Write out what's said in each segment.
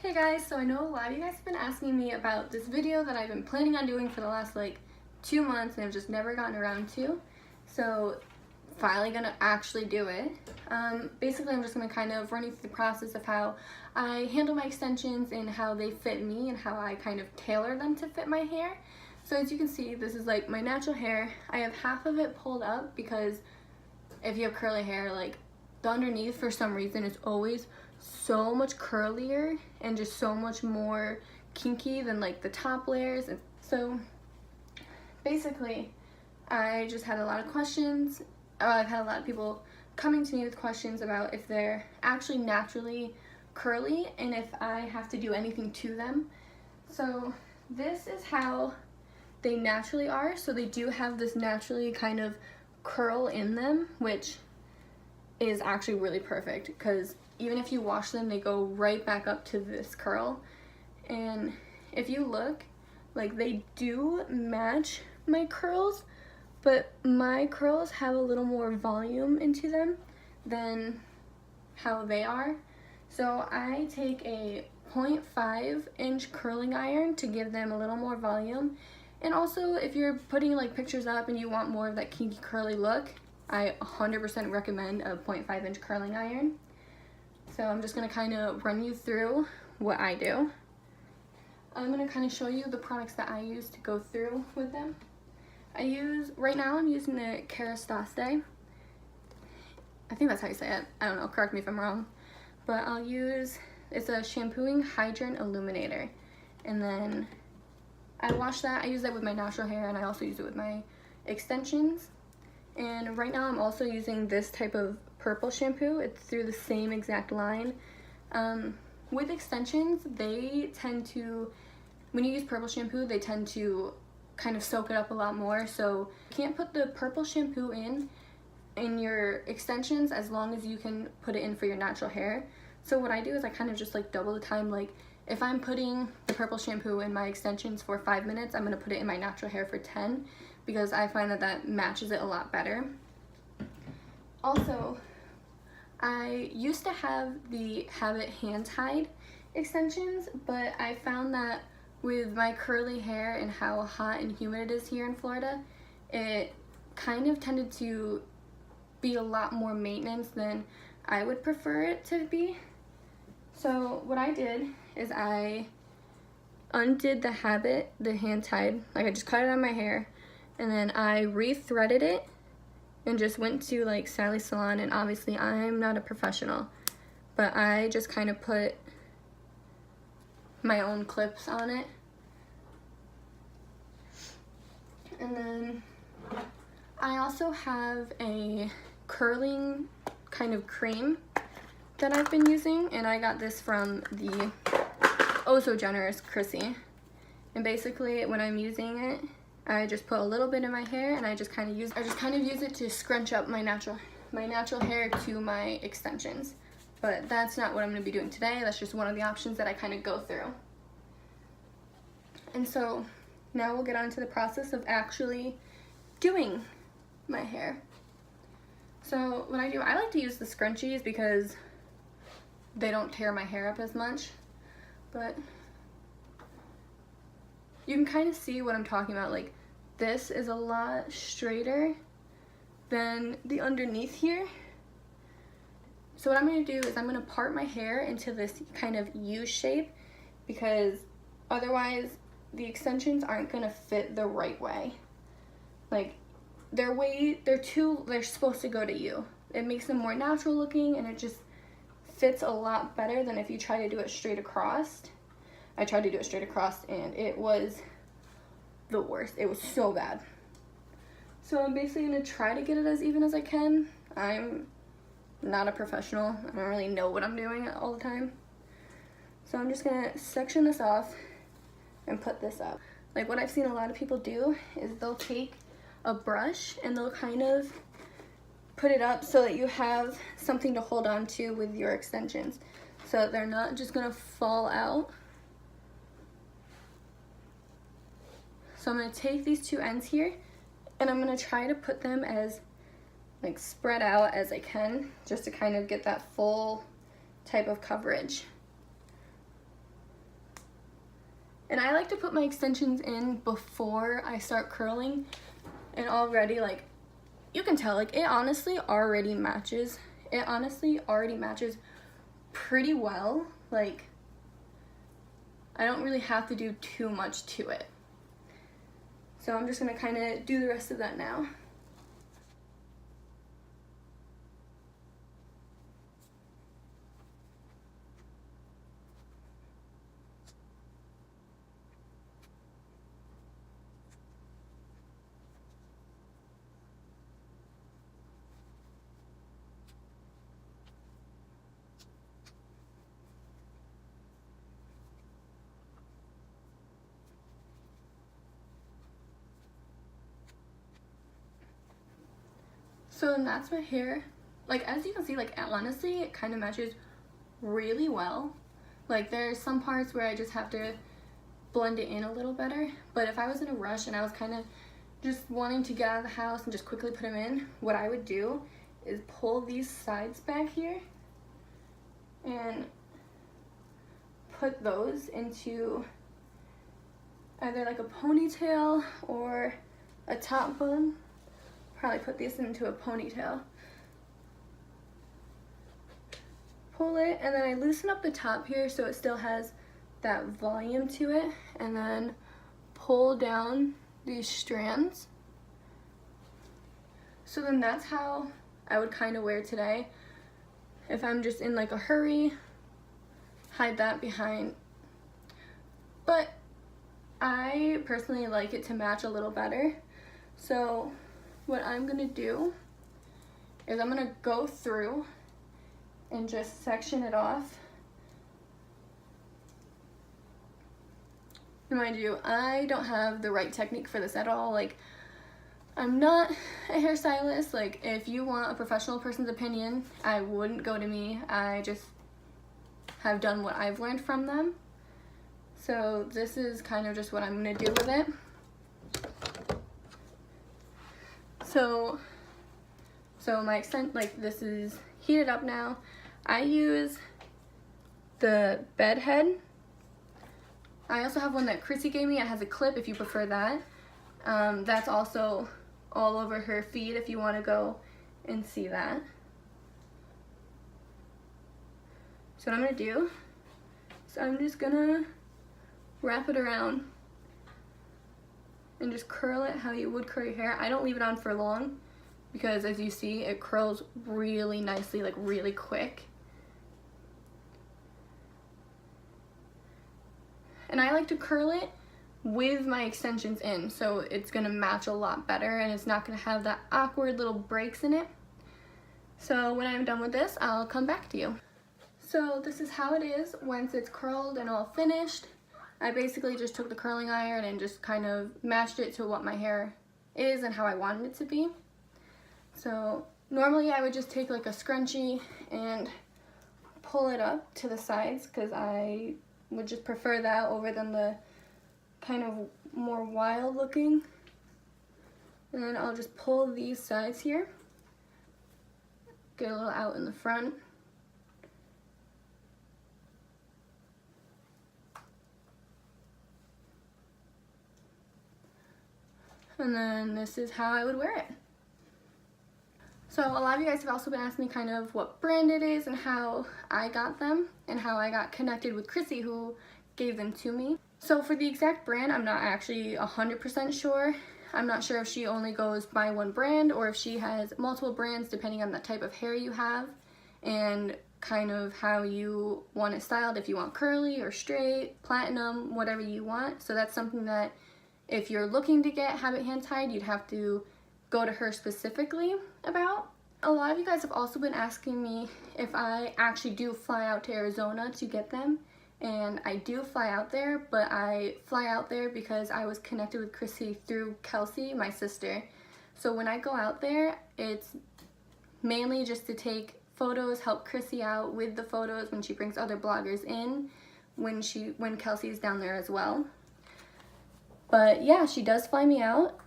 Hey guys, so I know a lot of you guys have been asking me about this video that I've been planning on doing for the last 2 months and I've just never gotten around to. So finally gonna actually do it. Basically I'm just gonna kind of run you through the process of how I handle my extensions and how they fit me and how I kind of tailor them to fit my hair. So as you can see, this is my natural hair. I have half of it pulled up because if you have curly hair, the underneath for some reason is always so much curlier and just so much more kinky than the top layers. And so basically I just had a lot of questions. I've had a lot of people coming to me with questions about if they're actually naturally curly and if I have to do anything to them. So this is how they naturally are. So they do have this naturally kind of curl in them, which is actually really perfect because even if you wash them, they go right back up to this curl. And if you look, they do match my curls, but my curls have a little more volume into them than how they are. So I take a 0.5 inch curling iron to give them a little more volume. And also if you're putting pictures up and you want more of that kinky curly look, I 100% recommend a 0.5 inch curling iron. So I'm just going to kind of run you through what I do. I'm going to kind of show you the products that I use to go through with them. Right now I'm using the Kerastase. I think that's how you say it. I don't know, correct me if I'm wrong. But it's a shampooing hydrant illuminator. And then I wash that, I use that with my natural hair and I also use it with my extensions. And right now I'm also using this type of purple shampoo. It's through the same exact line. With extensions, they tend to, when you use purple shampoo, they tend to kind of soak it up a lot more. So you can't put the purple shampoo in your extensions as long as you can put it in for your natural hair. So what I do is I kind of just double the time. If I'm putting the purple shampoo in my extensions for 5 minutes, I'm going to put it in my natural hair for 10 because I find that matches it a lot better. Also, I used to have the Habit hand-tied extensions, but I found that with my curly hair and how hot and humid it is here in Florida, it kind of tended to be a lot more maintenance than I would prefer it to be. So what I did is I undid the Habit, the hand-tied, I just cut it on my hair, and then I re-threaded it and just went to Sally's salon. And obviously I'm not a professional, but I just kind of put my own clips on it. And then I also have a curling kind of cream that I've been using, and I got this from the Oh So Generous Chrissy. And basically when I'm using it, I just put a little bit in my hair and I just kind of use it to scrunch up my natural hair to my extensions. But that's not what I'm going to be doing today. That's just one of the options that I kind of go through. And so now we'll get on to the process of actually doing my hair. So what I do, I like to use the scrunchies because they don't tear my hair up as much. But you can kind of see what I'm talking about. This is a lot straighter than the underneath here. So what I'm going to do is I'm going to part my hair into this kind of U shape because otherwise the extensions aren't going to fit the right way. They're supposed to go to U. It makes them more natural looking and it just fits a lot better than if you try to do it straight across. I tried to do it straight across and it was the worst. It was so bad. So I'm basically going to try to get it as even as I can. I'm not a professional. I don't really know what I'm doing all the time. So I'm just going to section this off and put this up. What I've seen a lot of people do is they'll take a brush and they'll kind of put it up so that you have something to hold on to with your extensions so that they're not just going to fall out. So I'm going to take these two ends here and I'm going to try to put them as spread out as I can just to kind of get that full type of coverage. And I like to put my extensions in before I start curling, and already, like, you can tell, like, it honestly already matches. It honestly already matches pretty well. Like, I don't really have to do too much to it. So I'm just gonna kind of do the rest of that now. So then that's my hair. Like, as you can see, like, honestly, it kind of matches really well. Like, there's some parts where I just have to blend it in a little better, but if I was in a rush and I was kind of just wanting to get out of the house and just quickly put them in, what I would do is pull these sides back here and put those into either like a ponytail or a top bun. Probably put this into a ponytail. Pull it, and then I loosen up the top here so it still has that volume to it, and then pull down these strands. So then that's how I would kind of wear today. If I'm just in like a hurry, hide that behind. But I personally like it to match a little better. So what I'm gonna do is I'm gonna go through and just section it off. And mind you, I don't have the right technique for this at all. Like, I'm not a hairstylist. Like, if you want a professional person's opinion, I wouldn't go to me. I just have done what I've learned from them. So this is kind of just what I'm gonna do with it. So my extent, like, this is heated up now. I use the bed head. I also have one that Chrissy gave me. It has a clip if you prefer that. That's also all over her feed if you want to go and see that. So what I'm going to do is I'm just going to wrap it around and just curl it how you would curl your hair. I don't leave it on for long because, as you see, it curls really nicely, like really quick. And I like to curl it with my extensions in, so it's gonna match a lot better and it's not gonna have that awkward little breaks in it. So when I'm done with this, I'll come back to you. So this is how it is once it's curled and all finished. I basically just took the curling iron and just kind of matched it to what my hair is and how I wanted it to be. So normally I would just take like a scrunchie and pull it up to the sides because I would just prefer that over than the kind of more wild looking. And then I'll just pull these sides here, get a little out in the front. And then this is how I would wear it. So a lot of you guys have also been asking me kind of what brand it is and how I got them and how I got connected with Chrissy, who gave them to me. So for the exact brand, I'm not actually 100% sure. I'm not sure if she only goes by one brand or if she has multiple brands depending on the type of hair you have and kind of how you want it styled, if you want curly or straight, platinum, whatever you want. So that's something that if you're looking to get habit hand tied, you'd have to go to her specifically about. A lot of you guys have also been asking me if I actually do fly out to Arizona to get them, and I do fly out there, but I fly out there because I was connected with Chrissy through Kelsey, my sister. So when I go out there, it's mainly just to take photos, help Chrissy out with the photos when she brings other bloggers in, when Kelsey's down there as well. But yeah, she does fly me out.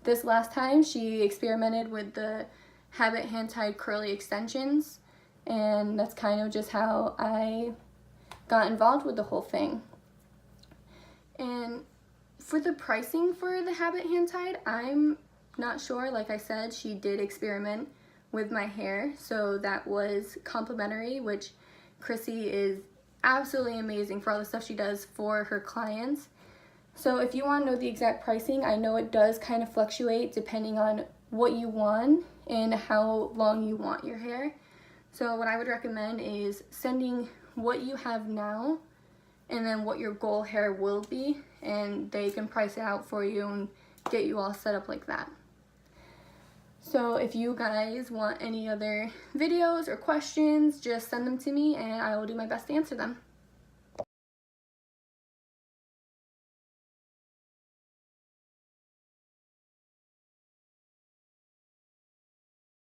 This last time she experimented with the habit hand-tied curly extensions, and that's kind of just how I got involved with the whole thing. And for the pricing for the habit hand tied, I'm not sure. Like I said, she did experiment with my hair, so that was complimentary, which Chrissy is absolutely amazing for all the stuff she does for her clients. So if you want to know the exact pricing, I know it does kind of fluctuate depending on what you want and how long you want your hair. So what I would recommend is sending what you have now and then what your goal hair will be, and they can price it out for you and get you all set up like that. So if you guys want any other videos or questions, just send them to me and I will do my best to answer them.